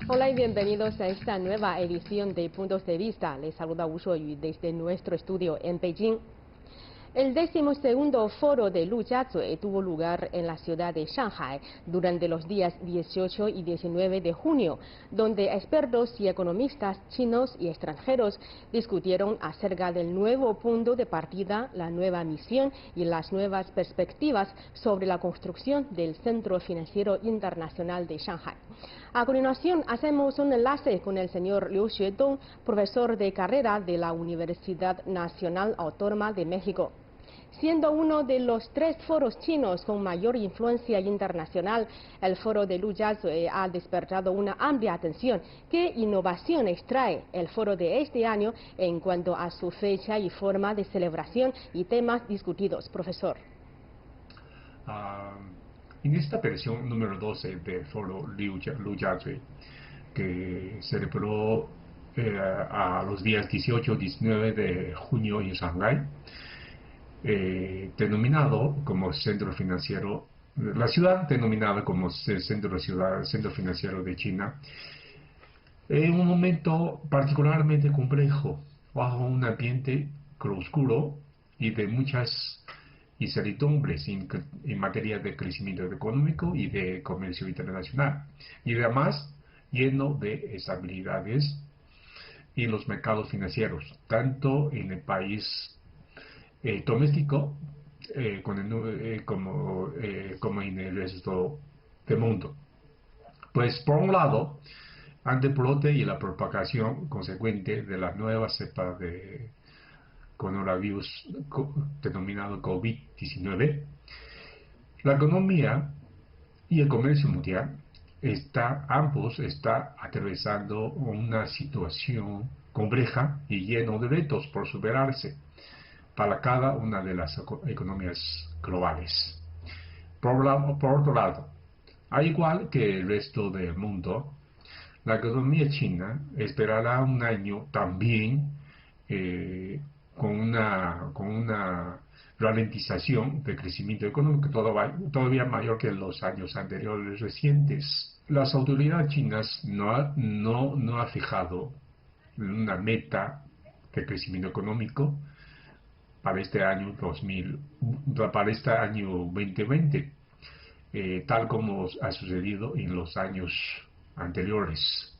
Hola y bienvenidos a esta nueva edición de Puntos de Vista. Les saluda Wu Shuoyu desde nuestro estudio en Beijing. El 12º Foro de Lu Jiazui tuvo lugar en la ciudad de Shanghai durante los días 18 y 19 de junio, donde expertos y economistas chinos y extranjeros discutieron acerca del nuevo punto de partida, la nueva misión y las nuevas perspectivas sobre la construcción del Centro Financiero Internacional de Shanghai. A continuación, hacemos un enlace con el señor Liu Xuedong, profesor de carrera de la Universidad Nacional Autónoma de México. Siendo uno de los 3 foros chinos con mayor influencia internacional, el foro de Lu Jiazui ha despertado una amplia atención. ¿Qué innovaciones trae el foro de este año en cuanto a su fecha y forma de celebración y temas discutidos, profesor? En esta versión número 12 del foro Lu Jiazui, que se celebró a los días 18 y 19 de junio en Shanghái, denominado como centro financiero, la ciudad denominada como centro financiero de China, en un momento particularmente complejo, bajo un ambiente oscuro y de muchas incertidumbres en materia de crecimiento económico y de comercio internacional, y además lleno de estabilidades en los mercados financieros, tanto en el país doméstico como en el resto del mundo. Pues por un lado, ante el brote y la propagación consecuente de la nueva cepa de coronavirus denominado COVID-19, la economía y el comercio mundial ambos están atravesando una situación compleja y lleno de retos por superarse para cada una de las economías globales. Por otro lado, al igual que el resto del mundo, la economía china esperará un año también con una ralentización del crecimiento económico todavía mayor que en los años anteriores recientes. Las autoridades chinas no han fijado una meta de crecimiento económico para este año 2020, tal como ha sucedido en los años anteriores.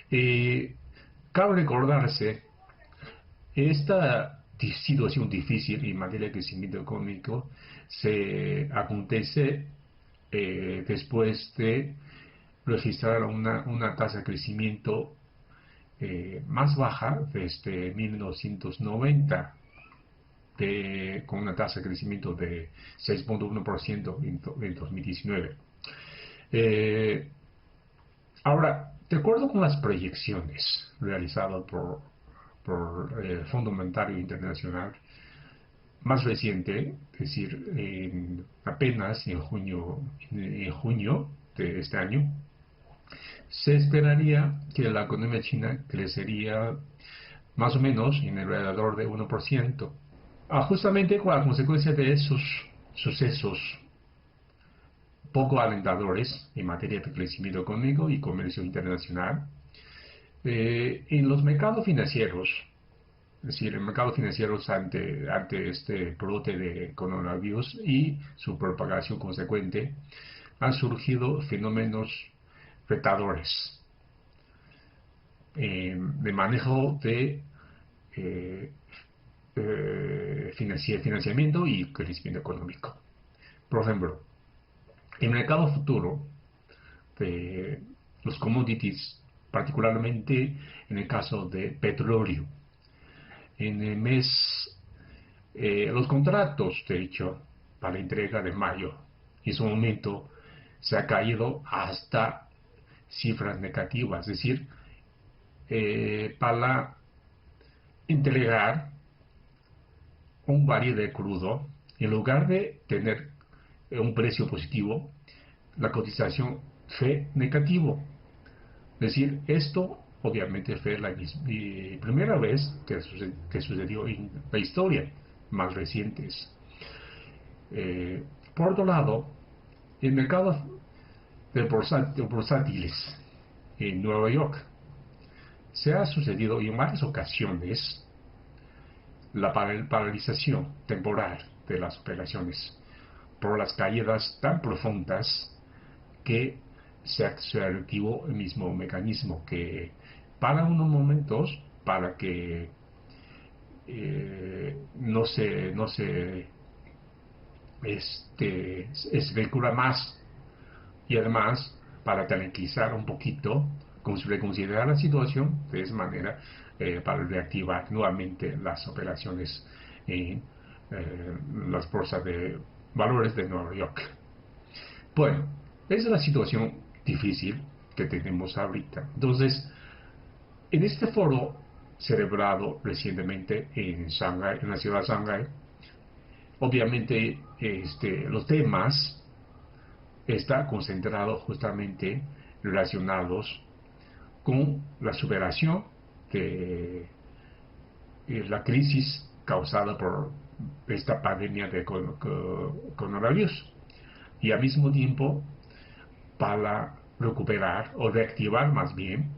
Cabe recordarse, esta situación difícil en materia de crecimiento económico se acontece después de registrar una tasa de crecimiento más baja desde 1990, con una tasa de crecimiento de 6.1% en 2019. Ahora, de acuerdo con las proyecciones realizadas por el Fondo Monetario Internacional más reciente, es decir, apenas en junio de este año, se esperaría que la economía china crecería más o menos en alrededor de 1%. Justamente con la consecuencia de esos sucesos poco alentadores en materia de crecimiento económico y comercio internacional, en los mercados financieros, es decir, en mercados financieros ante este brote de coronavirus y su propagación consecuente, han surgido fenómenos retadores de manejo de financiamiento y crecimiento económico. Por ejemplo, el mercado futuro de los commodities, particularmente en el caso de petróleo, en el mes, los contratos, de hecho, para la entrega de mayo, en su momento se ha caído hasta cifras negativas, es decir, para entregar un barril de crudo, en lugar de tener un precio positivo, la cotización fue negativo. Es decir, esto obviamente fue la primera vez que sucedió en la historia más recientes. Por otro lado, el mercado de portátiles en Nueva York. Se ha sucedido en varias ocasiones la paralización temporal de las operaciones por las caídas tan profundas que se activó el mismo mecanismo que para unos momentos, para que no se especula más, y además para tranquilizar un poquito, reconsiderar la situación de esa manera, para reactivar nuevamente las operaciones en las bolsas de valores de Nueva York. Bueno, esa es la situación difícil que tenemos ahorita. Entonces, en este foro celebrado recientemente en Shanghái, en la ciudad de Shanghái, obviamente los temas está concentrado justamente relacionados con la superación de la crisis causada por esta pandemia de coronavirus, y al mismo tiempo para recuperar o reactivar más bien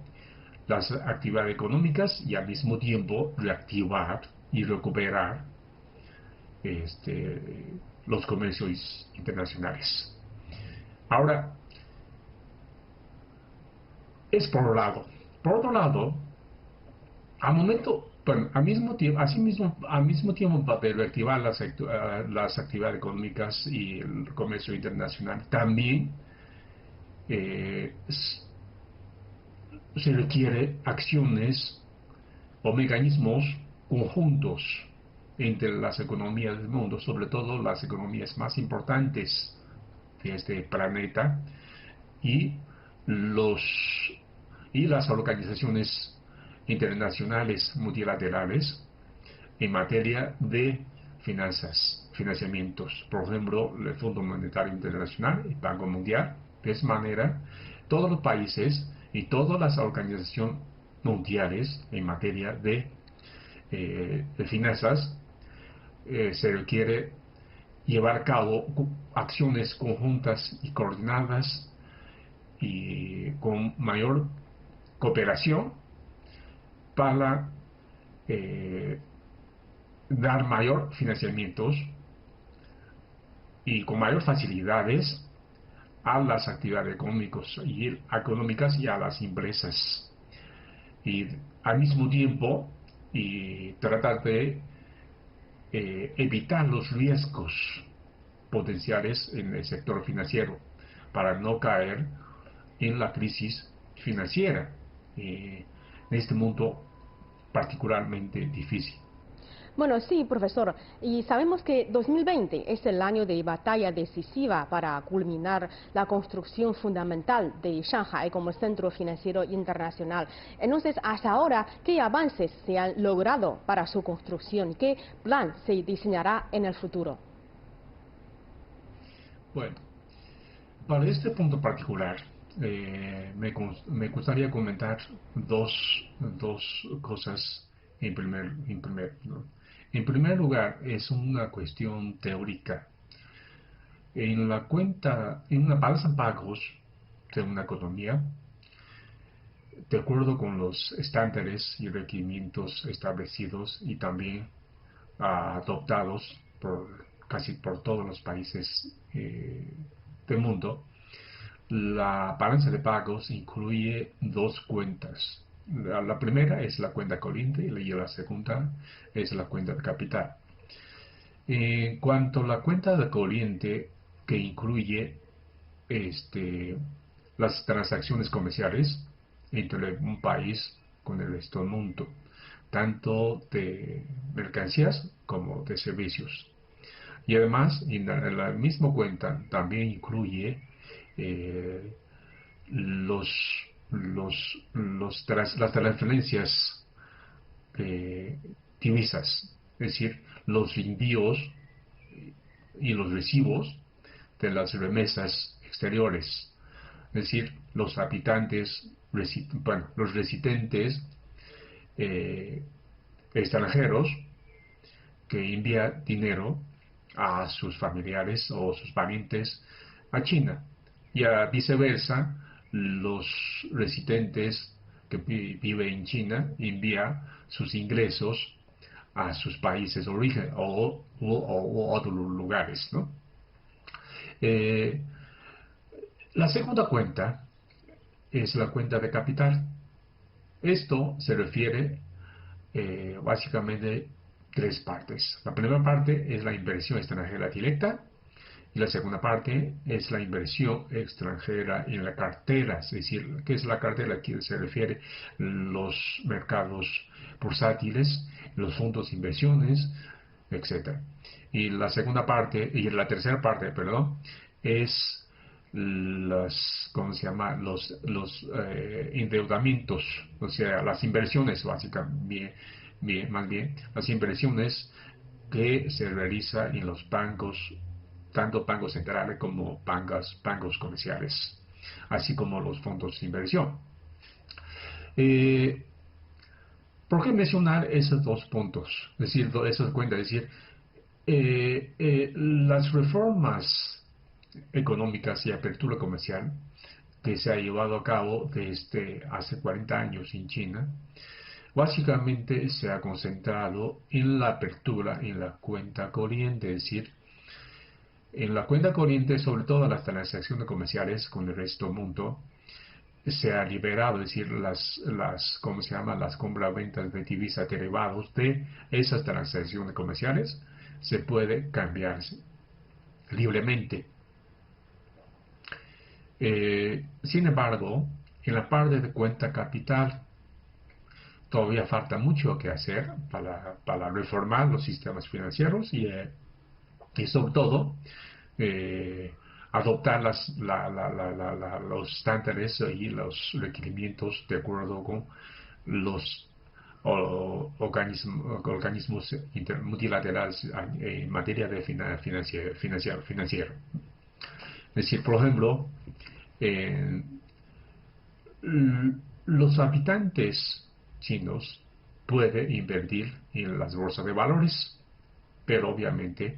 las actividades económicas, y al mismo tiempo reactivar y recuperar los comercios internacionales. Ahora, es por un lado. Por otro lado, al mismo tiempo de reactivar las actividades económicas y el comercio internacional, también se requiere acciones o mecanismos conjuntos entre las economías del mundo, sobre todo las economías más importantes de este planeta, y las organizaciones internacionales multilaterales en materia de financiamientos, por ejemplo, el Fondo Monetario Internacional, el Banco Mundial. De esa manera, todos los países y todas las organizaciones mundiales en materia de finanzas se requiere llevar a cabo acciones conjuntas y coordinadas y con mayor cooperación para dar mayor financiamientos y con mayor facilidades a las actividades económicas y a las empresas, y al mismo tiempo tratar de evitar los riesgos potenciales en el sector financiero para no caer en la crisis financiera en este mundo particularmente difícil. Bueno, sí, profesor. Y sabemos que 2020 es el año de batalla decisiva para culminar la construcción fundamental de Shanghái como centro financiero internacional. Entonces, hasta ahora, ¿qué avances se han logrado para su construcción? ¿Qué plan se diseñará en el futuro? Bueno, para este punto particular, me gustaría comentar dos cosas en primer lugar, es una cuestión teórica. En una balanza de pagos de una economía, de acuerdo con los estándares y requerimientos establecidos y también adoptados casi por todos los países del mundo, la balanza de pagos incluye dos cuentas. La primera es la cuenta corriente y la segunda es la cuenta de capital. En cuanto a la cuenta de corriente, que incluye las transacciones comerciales entre un país con el resto del mundo, tanto de mercancías como de servicios. Y además, en la misma cuenta también incluye las transferencias de divisas, es decir, los envíos y los recibos de las remesas exteriores, es decir, los habitantes, los residentes extranjeros que envían dinero a sus familiares o sus parientes a China, y viceversa, los residentes que viven en China envían sus ingresos a sus países de origen o otros lugares, ¿no? La segunda cuenta es la cuenta de capital. Esto se refiere básicamente tres partes. La primera parte es la inversión extranjera directa y la segunda parte es la inversión extranjera en la cartera. Es decir, ¿qué es la cartera? Aquí se refiere los mercados bursátiles, los fondos de inversiones, etcétera. Y la segunda parte, y la tercera parte, perdón, es ¿cómo se llama? Los endeudamientos, o sea, las inversiones básicamente, más bien, las inversiones que se realizan en los bancos, tanto bancos centrales como bancos comerciales, así como los fondos de inversión. ¿Por qué mencionar esos dos puntos? Es decir, esas cuentas, es decir, las reformas económicas y apertura comercial que se ha llevado a cabo desde hace 40 años en China, básicamente se ha concentrado en la apertura en la cuenta corriente, es decir, en la cuenta corriente, sobre todo las transacciones comerciales con el resto del mundo, se ha liberado, es decir, ¿cómo se llama? Las compra-ventas de divisas derivados de esas transacciones comerciales se puede cambiar libremente. Sin embargo, en la parte de cuenta capital todavía falta mucho que hacer para reformar los sistemas financieros y sobre todo adoptar los estándares y los requerimientos de acuerdo con los organismos multilaterales en materia de financiero. Es decir, por ejemplo, eh, los habitantes chinos pueden invertir en las bolsas de valores, pero obviamente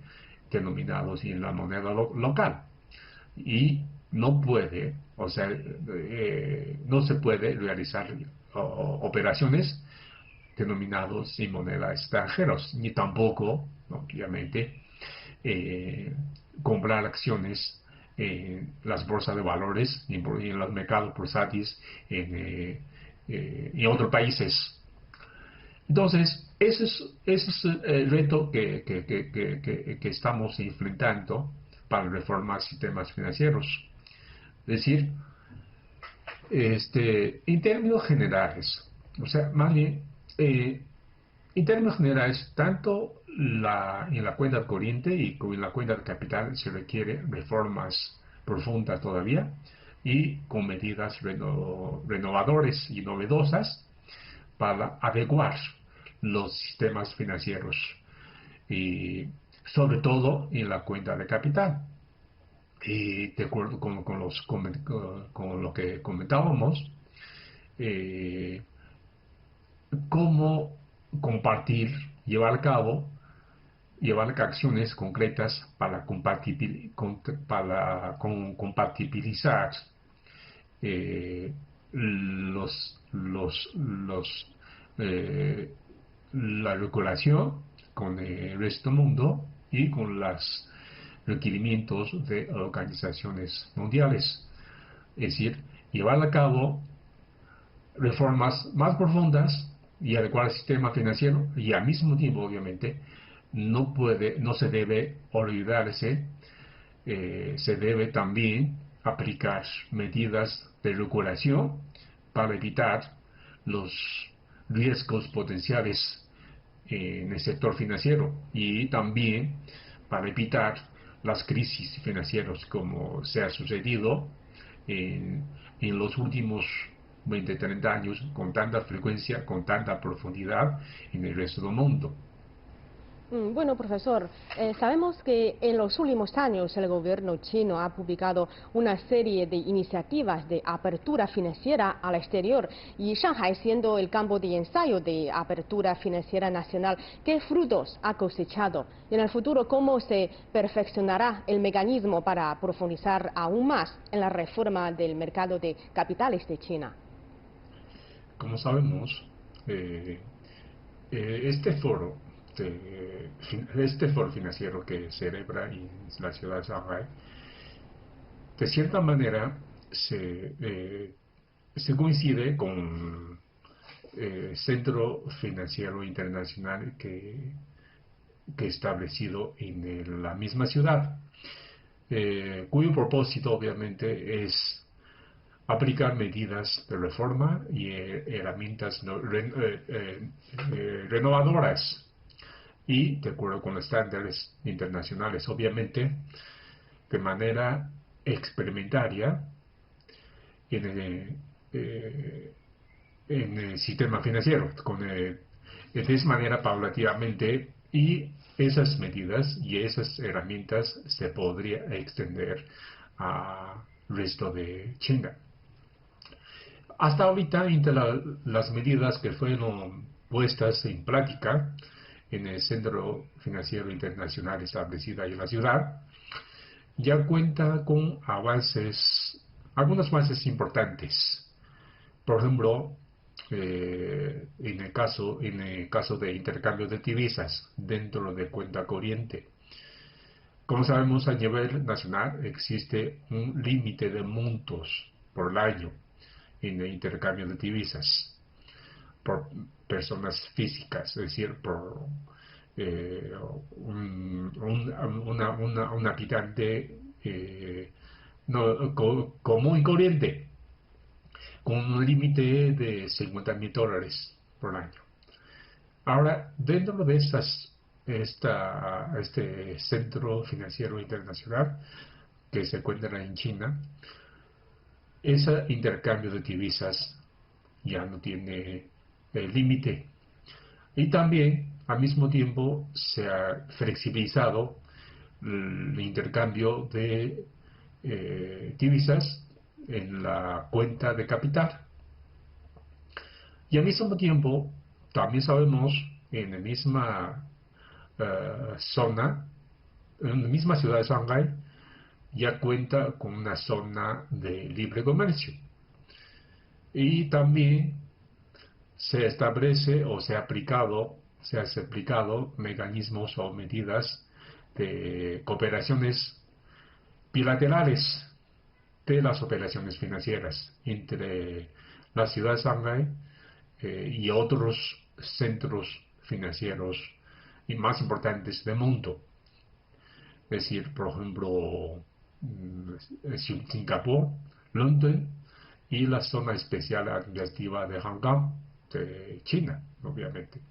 denominados en la moneda local. Y no puede, o sea, no se puede realizar operaciones denominados en moneda extranjeros, ni tampoco, obviamente, comprar acciones en las bolsas de valores y en los mercados bursátiles en otros países. Entonces, ese es el reto que estamos enfrentando para reformar sistemas financieros. Es decir, en términos generales, o sea, más bien, en términos generales, tanto en la cuenta corriente y en la cuenta de capital se requiere reformas profundas todavía y con medidas renovadoras y novedosas para adecuar los sistemas financieros y sobre todo en la cuenta de capital. Y de acuerdo con lo que comentábamos, cómo compartir, llevar acciones concretas para compatibilizar eh, la regulación con el resto del mundo y con los requerimientos de organizaciones mundiales. Es decir, llevar a cabo reformas más profundas y adecuar el sistema financiero y al mismo tiempo, obviamente, no se debe olvidarse, se debe también aplicar medidas de regulación para evitar los riesgos potenciales en el sector financiero y también para evitar las crisis financieras como se ha sucedido en los últimos 20, 30 años con tanta frecuencia, con tanta profundidad en el resto del mundo. Bueno, profesor, sabemos que en los últimos años el gobierno chino ha publicado una serie de iniciativas de apertura financiera al exterior y Shanghai siendo el campo de ensayo de apertura financiera nacional, ¿qué frutos ha cosechado? Y en el futuro, ¿cómo se perfeccionará el mecanismo para profundizar aún más en la reforma del mercado de capitales de China? Como sabemos, eh, este foro financiero que celebra en la ciudad de Shanghai, de cierta manera se coincide con Centro Financiero Internacional que establecido en la misma ciudad, cuyo propósito obviamente es aplicar medidas de reforma y herramientas renovadoras y de acuerdo con los estándares internacionales, obviamente, de manera experimentaria eh, en el sistema financiero, de esa manera paulativamente, y esas medidas y esas herramientas se podría extender al resto de China. Hasta ahorita, entre las medidas que fueron puestas en práctica en el Centro Financiero Internacional establecido ahí en la ciudad, ya cuenta con algunos avances importantes. Por ejemplo, en el caso de intercambio de divisas dentro de cuenta corriente. Como sabemos, a nivel nacional existe un límite de montos por el año en el intercambio de divisas por personas físicas, es decir, por un habitante común y corriente, con un límite de $50,000 por año. Ahora, dentro de este centro financiero internacional que se encuentra en China, ese intercambio de divisas ya no tiene límite. Y también, al mismo tiempo, se ha flexibilizado el intercambio de divisas en la cuenta de capital. Y al mismo tiempo, también sabemos en la misma zona, en la misma ciudad de Shanghái, ya cuenta con una zona de libre comercio. Y también se establece o se ha aplicado mecanismos o medidas de cooperaciones bilaterales de las operaciones financieras entre la ciudad de Shanghái y otros centros financieros y más importantes del mundo. Es decir, por ejemplo, Singapur, London y la zona especial administrativa de Hong Kong, de China, obviamente.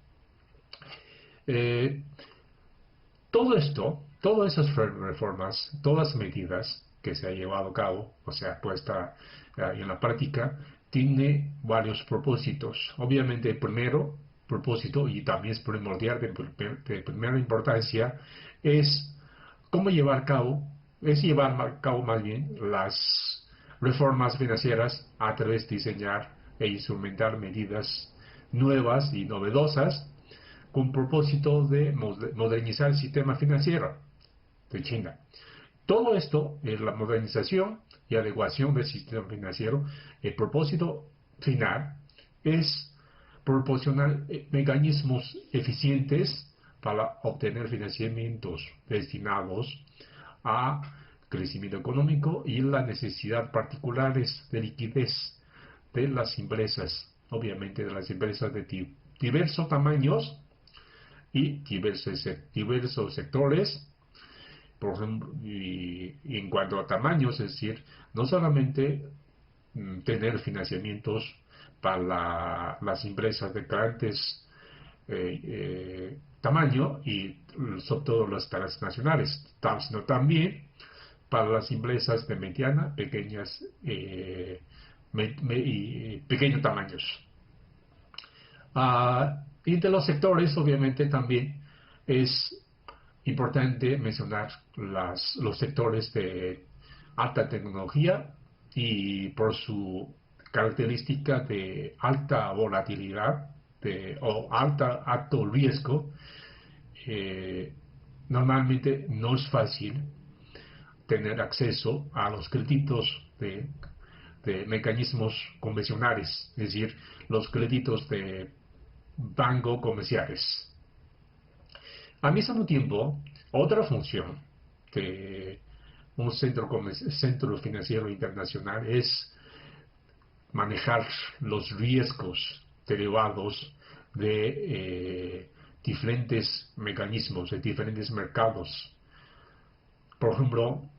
Todo esto, todas esas reformas, todas las medidas que se ha llevado a cabo, o sea, puesta en la práctica, tiene varios propósitos. Obviamente, el primero propósito, y también es primordial de primera importancia, es cómo llevar a cabo más bien las reformas financieras a través de diseñar e instrumentar medidas nuevas y novedosas con propósito de modernizar el sistema financiero de China. Todo esto es la modernización y adecuación del sistema financiero. El propósito final es proporcionar mecanismos eficientes para obtener financiamientos destinados a crecimiento económico y las necesidades particulares de liquidez de las empresas, obviamente de las empresas de diversos tamaños y diversos sectores. Por ejemplo, y en cuanto a tamaños, es decir, no solamente tener financiamientos para las empresas de grandes tamaño y sobre todo las transnacionales, sino también para las empresas de mediana, pequeñas y pequeños tamaños. Y de los sectores, obviamente, también es importante mencionar los sectores de alta tecnología y por su característica de alta volatilidad o alto riesgo, normalmente no es fácil tener acceso a los créditos de mecanismos convencionales, es decir, los créditos de banco comerciales. Al mismo tiempo, otra función de un centro financiero internacional es manejar los riesgos derivados de diferentes mecanismos, de diferentes mercados. Por ejemplo,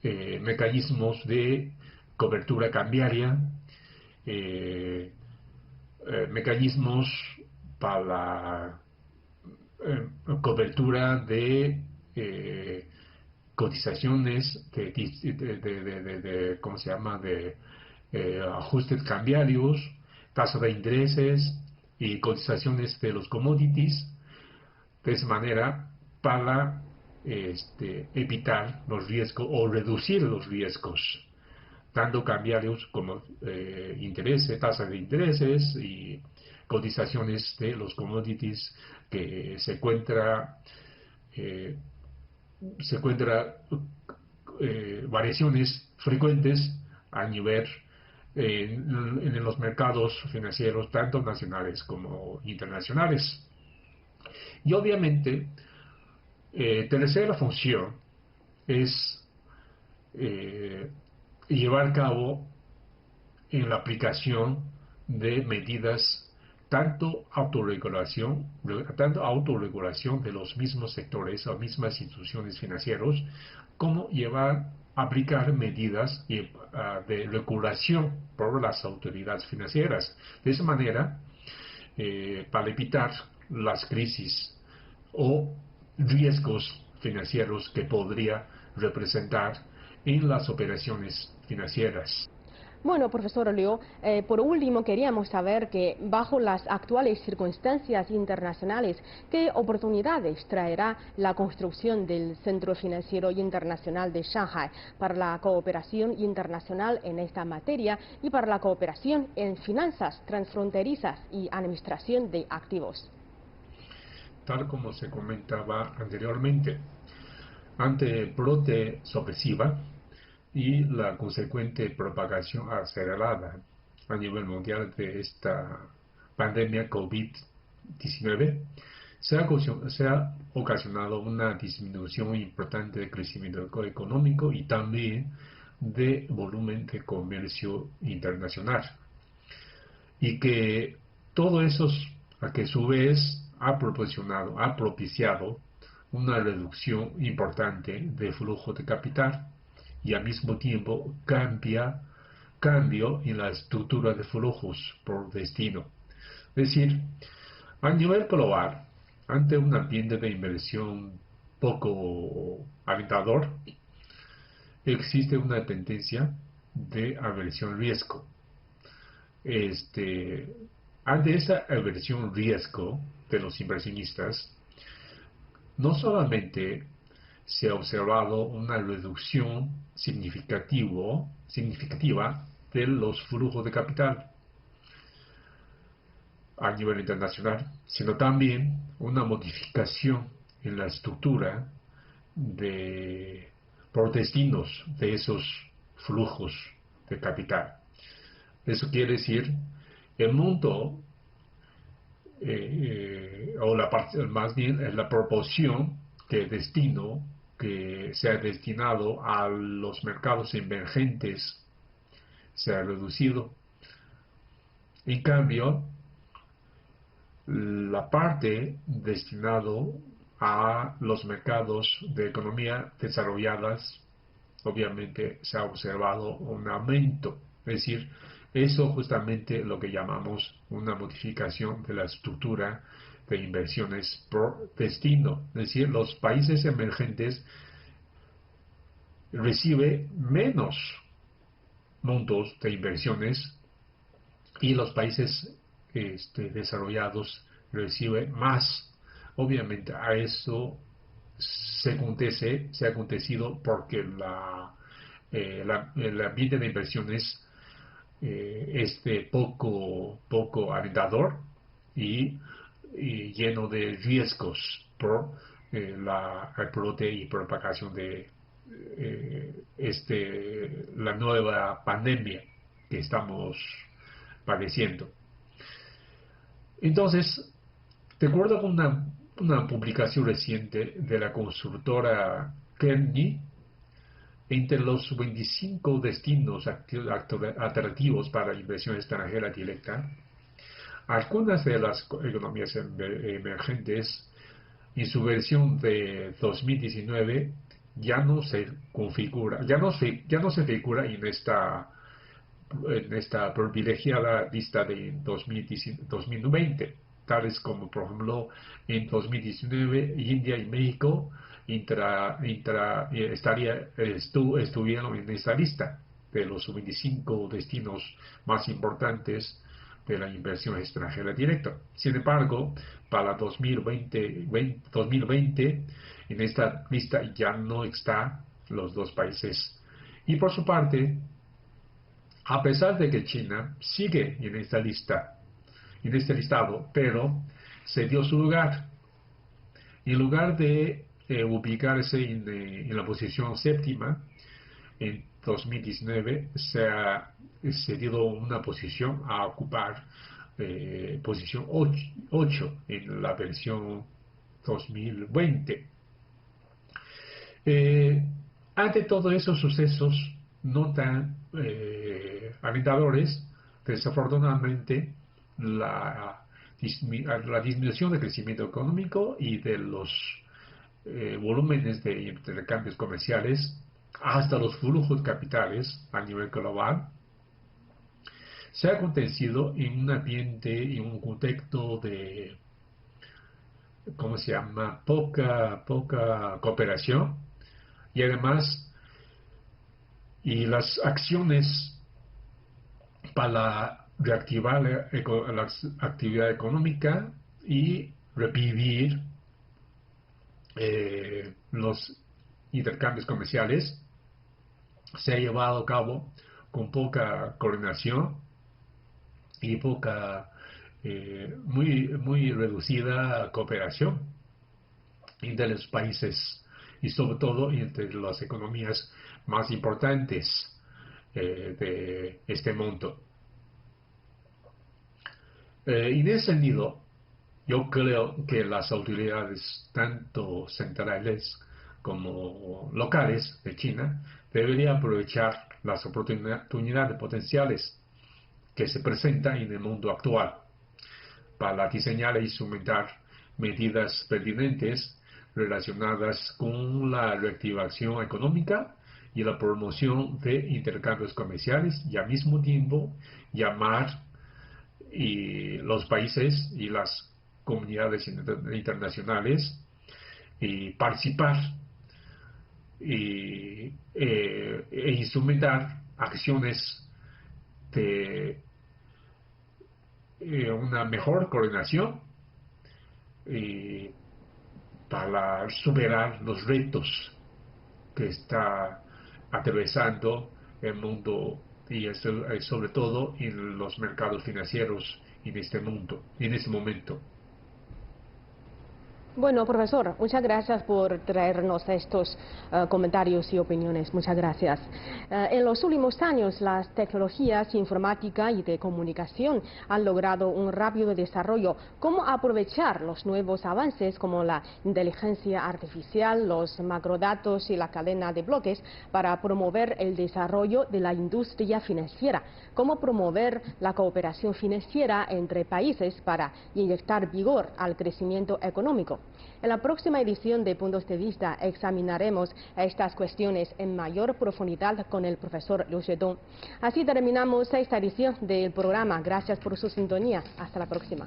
mecanismos de cobertura cambiaria, mecanismos para cobertura de cotizaciones ¿cómo se llama? De ajustes cambiarios, tasa de intereses y cotizaciones de los commodities, de esa manera para evitar los riesgos o reducir los riesgos, tanto cambiarios como intereses, tasas de intereses y cotizaciones de los commodities que se encuentra variaciones frecuentes a nivel en los mercados financieros tanto nacionales como internacionales. Y obviamente tercera función es llevar a cabo en la aplicación de medidas tanto autorregulación de los mismos sectores o mismas instituciones financieras, como llevar a aplicar medidas de regulación por las autoridades financieras. De esa manera, para evitar las crisis o riesgos financieros que podría representar en las operaciones financieras. Bueno, profesor Liu, por último queríamos saber que bajo las actuales circunstancias internacionales, ¿qué oportunidades traerá la construcción del Centro Financiero Internacional de Shanghai para la cooperación internacional en esta materia y para la cooperación en finanzas transfronterizas y administración de activos? Tal como se comentaba anteriormente, ante brote sorpresiva y la consecuente propagación acelerada a nivel mundial de esta pandemia COVID-19, se ha ocasionado una disminución importante de crecimiento económico y también de volumen de comercio internacional. Y que todo eso, a que a su vez ha propiciado una reducción importante de flujo de capital y al mismo tiempo cambio en la estructura de flujos por destino. Es decir, a nivel global, ante un ambiente de inversión poco alentador, existe una tendencia de aversión al riesgo. Ante esa aversión riesgo de los inversionistas, no solamente se ha observado una reducción significativa de los flujos de capital a nivel internacional, sino también una modificación en la estructura por destinos de esos flujos de capital. Eso quiere decir, el monto, más bien la proporción de destino que se ha destinado a los mercados emergentes se ha reducido. En cambio, la parte destinado a los mercados de economía desarrolladas, obviamente se ha observado un aumento. Es decir, eso justamente lo que llamamos una modificación de la estructura de inversiones por destino. Es decir, los países emergentes reciben menos montos de inversiones y los países desarrollados reciben más Obviamente a eso se ha acontecido porque el ambiente de inversiones es de poco alentador y, lleno de riesgos por el brote y propagación de la nueva pandemia que estamos padeciendo. Entonces, de acuerdo con una publicación reciente de la consultora Kearney, entre los 25 destinos atractivos para inversión extranjera directa, algunas de las economías emergentes en su versión de 2019 ya no se figura en esta privilegiada lista de 2020, tales como por ejemplo en 2019 India y México estuvieron en esta lista de los 25 destinos más importantes de la inversión extranjera directa. Sin embargo, para 2020 en esta lista ya no están los dos países. Y por su parte, a pesar de que China sigue en esta lista, en este listado, pero cedió su lugar. En lugar de ubicarse en la posición séptima, en 2019 se ha cedido una posición a ocupar posición 8 en la versión 2020. Ante todos esos sucesos no tan alentadores, desafortunadamente la disminución del crecimiento económico y de los volúmenes de intercambios comerciales, hasta los flujos capitales a nivel global, se ha acontecido en un ambiente, en un contexto de, ¿cómo se llama?, poca cooperación, y además, y las acciones para reactivar la actividad económica y revivir los intercambios comerciales se ha llevado a cabo con poca coordinación y muy reducida cooperación entre los países y sobre todo entre las economías más importantes de este mundo. En ese sentido, yo creo que las autoridades, tanto centrales como locales de China, deberían aprovechar las oportunidades potenciales que se presentan en el mundo actual para diseñar e instrumentar medidas pertinentes relacionadas con la reactivación económica y la promoción de intercambios comerciales y al mismo tiempo llamar los países y las comunidades internacionales y participar e instrumentar acciones de una mejor coordinación para superar los retos que está atravesando el mundo y sobre todo en los mercados financieros en este momento. Bueno, profesor, muchas gracias por traernos estos comentarios y opiniones. Muchas gracias. En los últimos años, las tecnologías informática y de comunicación han logrado un rápido desarrollo. ¿Cómo aprovechar los nuevos avances como la inteligencia artificial, los macrodatos y la cadena de bloques para promover el desarrollo de la industria financiera? ¿Cómo promover la cooperación financiera entre países para inyectar vigor al crecimiento económico? En la próxima edición de Puntos de Vista examinaremos estas cuestiones en mayor profundidad con el profesor Liu Xuedong. Así terminamos esta edición del programa. Gracias por su sintonía. Hasta la próxima.